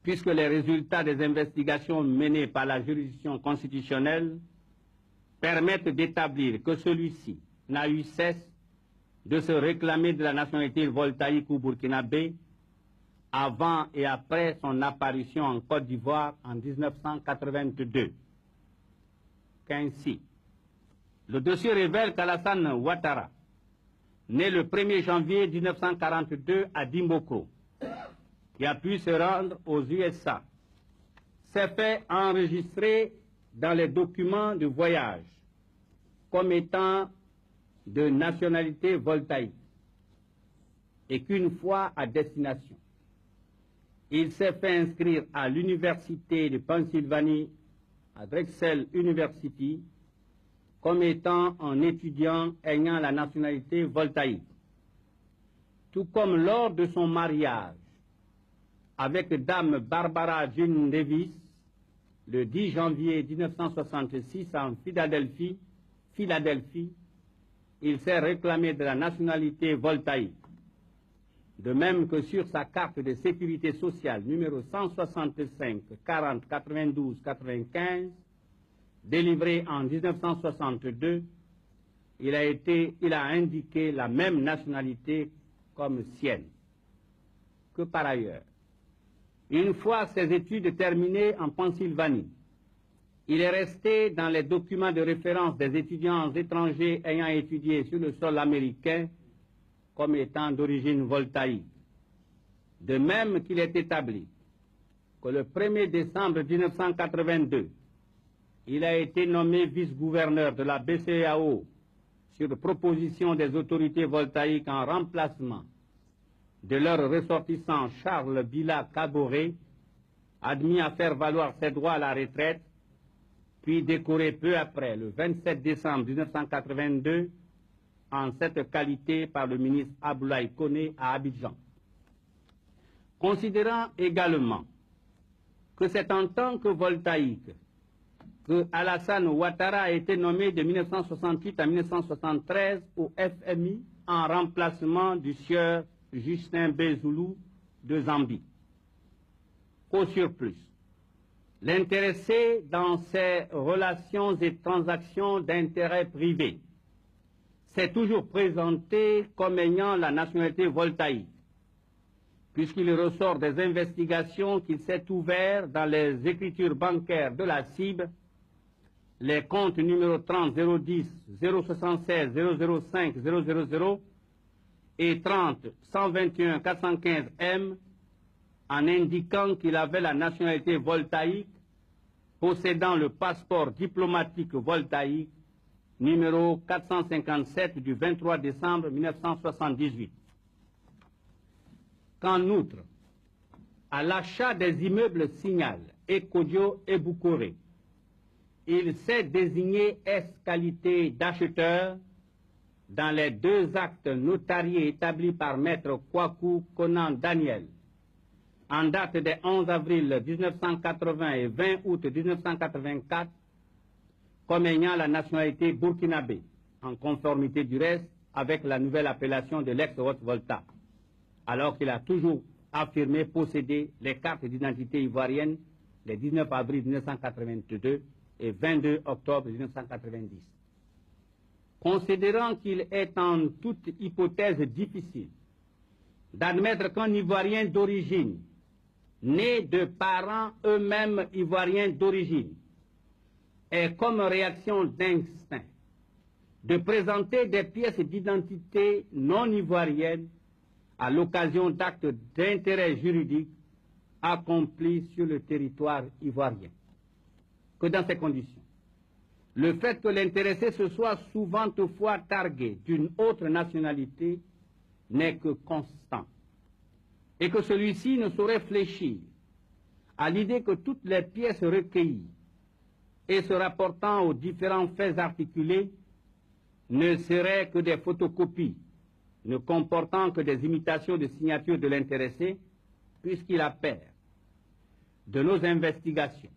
puisque les résultats des investigations menées par la juridiction constitutionnelle permettent d'établir que celui-ci n'a eu cesse de se réclamer de la nationalité voltaïque ou burkinabé avant et après son apparition en Côte d'Ivoire en 1982. Qu'ainsi, le dossier révèle qu'Alassane Ouattara, né le 1er janvier 1942 à Dimbokro, qui a pu se rendre aux USA, s'est fait enregistrer dans les documents de voyage comme étant de nationalité voltaïque et qu'une fois à destination, il s'est fait inscrire à l'université de Pennsylvanie, à Drexel University, comme étant un étudiant ayant la nationalité voltaïque. Tout comme lors de son mariage avec Dame Barbara Jean Davis, le 10 janvier 1966 en Philadelphie, il s'est réclamé de la nationalité voltaïque. De même que sur sa carte de sécurité sociale numéro 165 40 92 95, délivrée en 1962, il a indiqué la même nationalité comme sienne. Que par ailleurs, une fois ses études terminées en Pennsylvanie, il est resté dans les documents de référence des étudiants étrangers ayant étudié sur le sol américain comme étant d'origine voltaïque. De même qu'il est établi que le 1er décembre 1982, il a été nommé vice-gouverneur de la BCEAO sur proposition des autorités voltaïques en remplacement de leur ressortissant Charles Bila Kaboré, admis à faire valoir ses droits à la retraite, puis décoré peu après, le 27 décembre 1982, en cette qualité par le ministre Abdoulaye Koné à Abidjan. Considérant également que c'est en tant que voltaïque que Alassane Ouattara a été nommé de 1968 à 1973 au FMI en remplacement du sieur Justin Bézoulou de Zambie. Au surplus, l'intéressé dans ses relations et transactions d'intérêt privé s'est toujours présenté comme ayant la nationalité voltaïque, puisqu'il ressort des investigations qu'il s'est ouvert dans les écritures bancaires de la CIB, les comptes numéro 30 010 076 005 000 et 30 121 415 M, en indiquant qu'il avait la nationalité voltaïque, possédant le passeport diplomatique voltaïque numéro 457 du 23 décembre 1978. Qu'en outre, à l'achat des immeubles Signal, Ekodio et Boukoré, il s'est désigné qualité d'acheteur dans les deux actes notariés établis par Maître Kwaku Conan Daniel en date des 11 avril 1980 et 20 août 1984 comme ayant la nationalité burkinabé, en conformité du reste avec la nouvelle appellation de l'ex-Haute-Volta, alors qu'il a toujours affirmé posséder les cartes d'identité ivoiriennes les 19 avril 1982 et 22 octobre 1990. Considérant qu'il est en toute hypothèse difficile d'admettre qu'un Ivoirien d'origine, né de parents eux-mêmes Ivoiriens d'origine, ait comme réaction d'instinct de présenter des pièces d'identité non ivoiriennes à l'occasion d'actes d'intérêt juridique accomplis sur le territoire ivoirien. Que dans ces conditions, le fait que l'intéressé se soit souvent toutefois targué d'une autre nationalité n'est que constant, et que celui-ci ne saurait fléchir à l'idée que toutes les pièces recueillies et se rapportant aux différents faits articulés ne seraient que des photocopies, ne comportant que des imitations de signature de l'intéressé, puisqu'il appert de nos investigations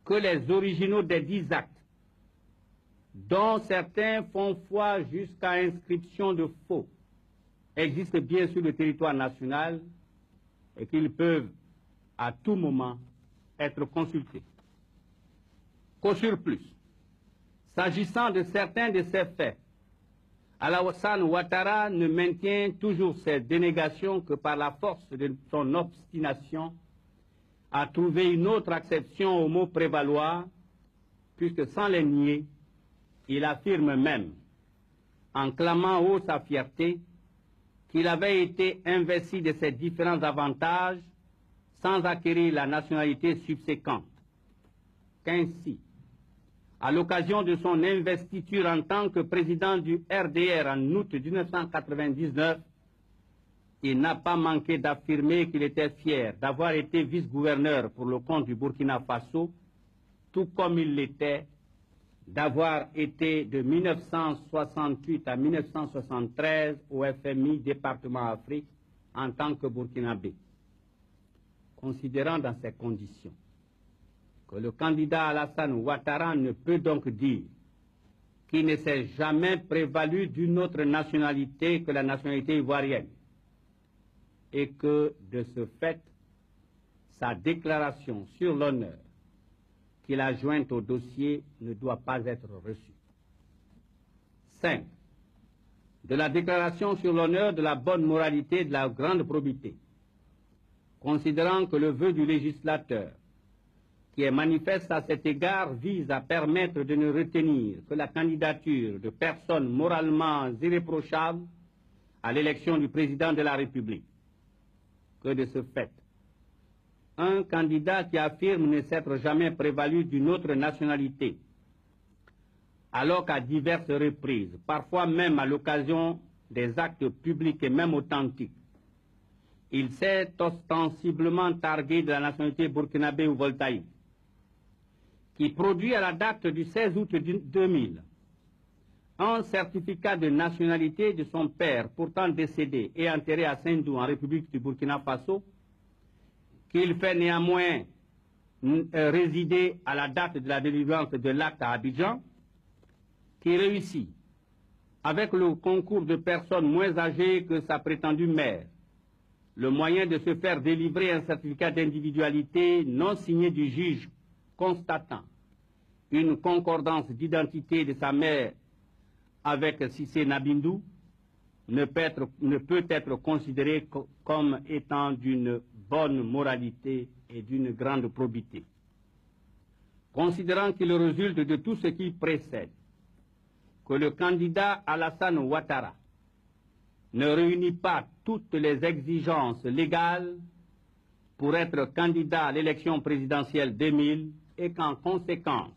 que les originaux des 10 actes, dont certains font foi jusqu'à inscription de faux, existent bien sur le territoire national et qu'ils peuvent à tout moment être consulté. Qu'au surplus, s'agissant de certains de ces faits, Alassane Ouattara ne maintient toujours ses dénégations que par la force de son obstination à trouver une autre acception au mot prévaloir, puisque sans les nier, il affirme même, en clamant haut sa fierté, qu'il avait été investi de ses différents avantages sans acquérir la nationalité subséquente. Qu'ainsi, à l'occasion de son investiture en tant que président du RDR en août 1999, il n'a pas manqué d'affirmer qu'il était fier d'avoir été vice-gouverneur pour le compte du Burkina Faso, tout comme il l'était d'avoir été de 1968 à 1973 au FMI département Afrique en tant que burkinabé. Considérant dans ces conditions que le candidat Alassane Ouattara ne peut donc dire qu'il ne s'est jamais prévalu d'une autre nationalité que la nationalité ivoirienne et que, de ce fait, sa déclaration sur l'honneur qu'il a jointe au dossier ne doit pas être reçue. 5. De la déclaration sur l'honneur de la bonne moralité et de la grande probité. Considérant que le vœu du législateur, qui est manifeste à cet égard, vise à permettre de ne retenir que la candidature de personnes moralement irréprochables à l'élection du président de la République, que de ce fait, un candidat qui affirme ne s'être jamais prévalu d'une autre nationalité, alors qu'à diverses reprises, parfois même à l'occasion des actes publics et même authentiques, il s'est ostensiblement targué de la nationalité burkinabé ou voltaïque, qui produit à la date du 16 août 2000 un certificat de nationalité de son père, pourtant décédé et enterré à Sendou, en République du Burkina Faso, qu'il fait néanmoins résider à la date de la délivrance de l'acte à Abidjan, qui réussit, avec le concours de personnes moins âgées que sa prétendue mère, le moyen de se faire délivrer un certificat d'individualité non signé du juge constatant une concordance d'identité de sa mère avec Cissé Nabindou, ne peut être considéré comme étant d'une bonne moralité et d'une grande probité. Considérant qu'il résulte de tout ce qui précède que le candidat Alassane Ouattara ne réunit pas toutes les exigences légales pour être candidat à l'élection présidentielle 2000 et qu'en conséquence,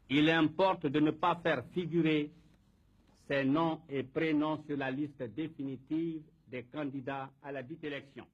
il importe de ne pas faire figurer ses noms et prénoms sur la liste définitive des candidats à la dite élection.